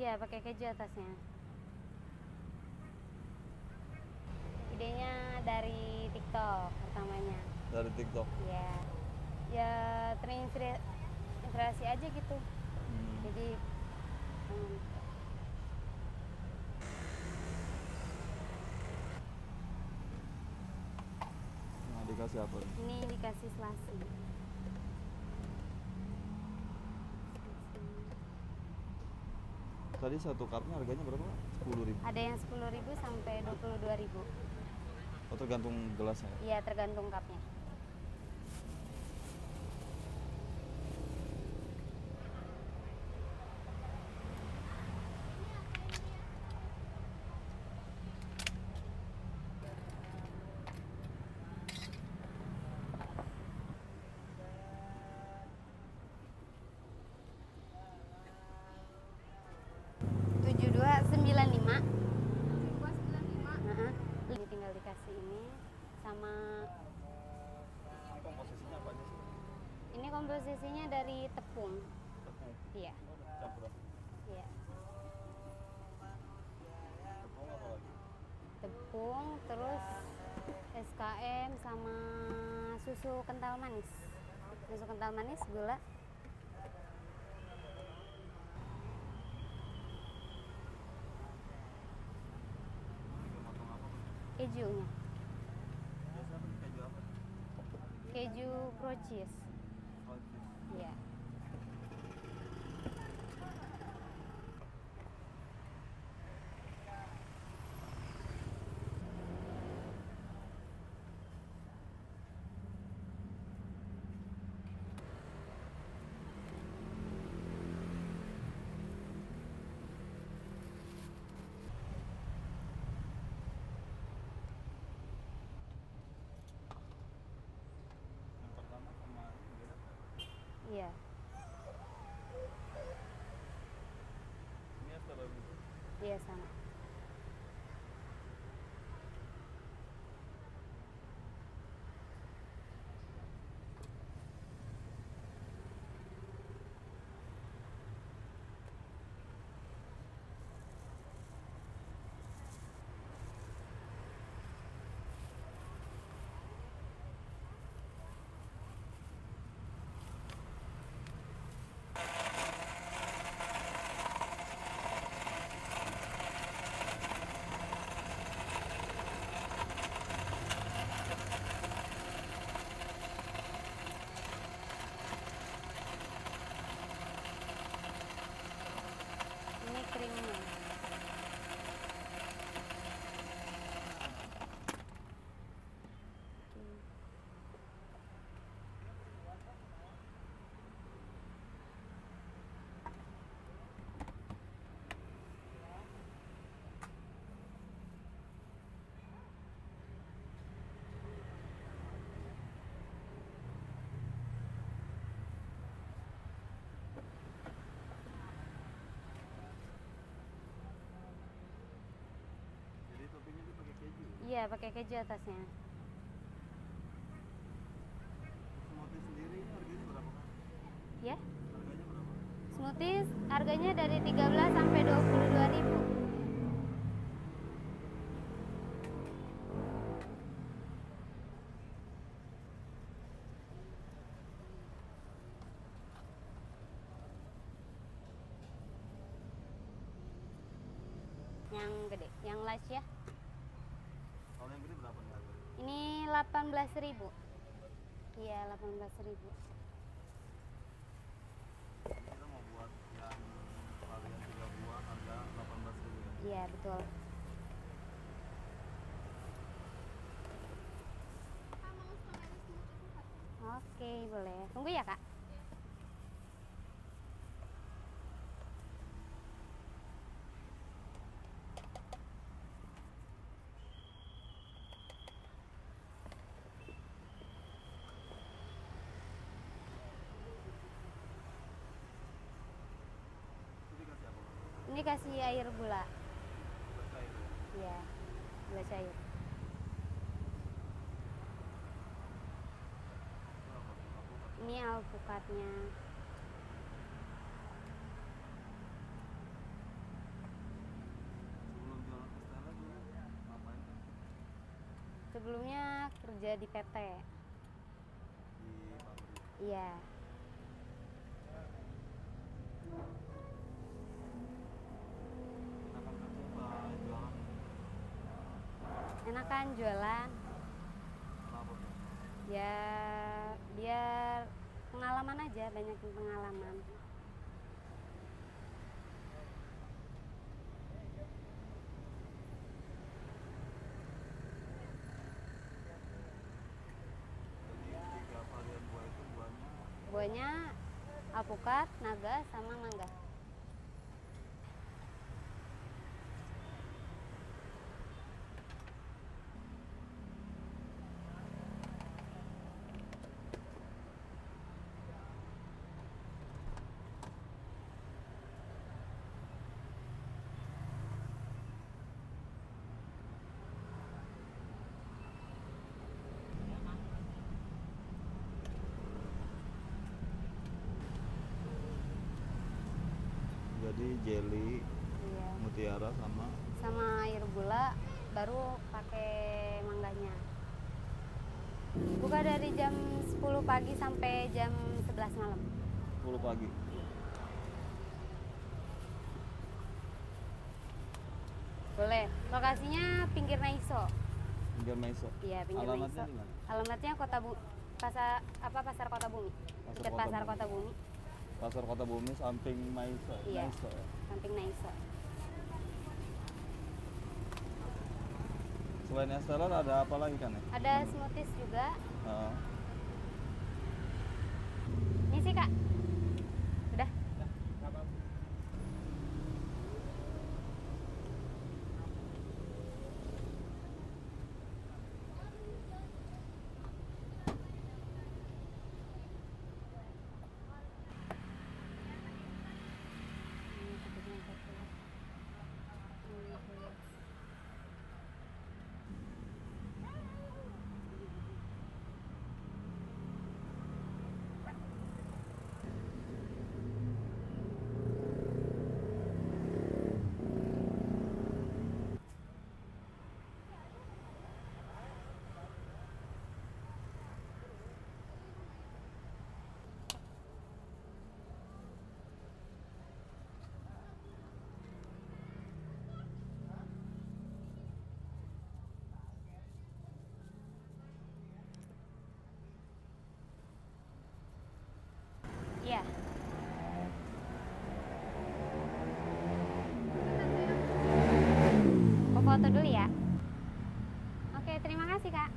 Iya, pakai keju atasnya. Idenya dari TikTok pertamanya. Dari TikTok. Iya. Ya terinspirasi aja gitu. Jadi Nah, dikasih apa nih? ini dikasih selasi. Tadi satu cupnya harganya berapa? 10.000. Ada yang 10.000 sampai 22.000. Oh, tergantung gelasnya. Iya, tergantung cupnya. $7295. Ini tinggal dikasih ini sama. Ini komposisinya apa aja sih? Ini komposisinya dari tepung. Tepung. Iya. Oh, campuran. Iya. Tepung apa lagi? Tepung, terus SKM sama susu kental manis. Susu kental manis, gula. Motong apa? Kejunya. Biasanya pakai keju apa? Keju cream cheese. Oh, cheese. Iya. Yang pertama sama ini beda. Iya. Ini strawberry. Iya sama. Ini krimnya. Jadi toppingnya dia pakai keju. Iya, pakai keju atasnya. Smoothie sendiri ini harganya berapa? Ya. Harganya berapa? Smoothies harganya dari 13 sampai 22.000. Yang gede, yang large ya. Kalau yang gede berapa nih harganya? Ini 18.000. Iya, 18.000. Ini kita mau buat yang varian 3 buah harga 18.000 ya. Iya, betul. Oke, boleh. Tunggu ya, Kak. Itu dikasih apa? Ini kasih air gula. Buat cair ya? Iya, gula cair. Itu apa? Alpukat. Ini alpukatnya. sebelumnya kerja di PT. Di pabrik. Iya. Enakan kerja apa jualan? Enakan jualan. Kenapa tuh? Ya biar pengalaman aja, banyakin pengalaman. Jadi 3 varian buah itu buahnya Buahnya alpukat, naga, sama mangga. jadi jelly, Iya. mutiara sama Sama air gula, baru pakai mangganya. Buka dari jam 10 pagi sampai jam 11 malam. 10 pagi. Boleh. Lokasinya pinggir Naiso. Pinggir Maiso. Iya, pinggir Alamatnya Naiso. di mana? Alamatnya Pasar Kota Bumi. Pasar Dekat Kota Pasar Bumi. Kota Bumi. Pasar Kota Bumi samping Maiso. Iya. Maiso ya. Samping Naiso. Selain es teler ada apa lagi kan ya? Ada smoothies juga. Heeh. Ini sih, Kak. Udah. Iya. Mau foto dulu ya? Oke, terima kasih, Kak.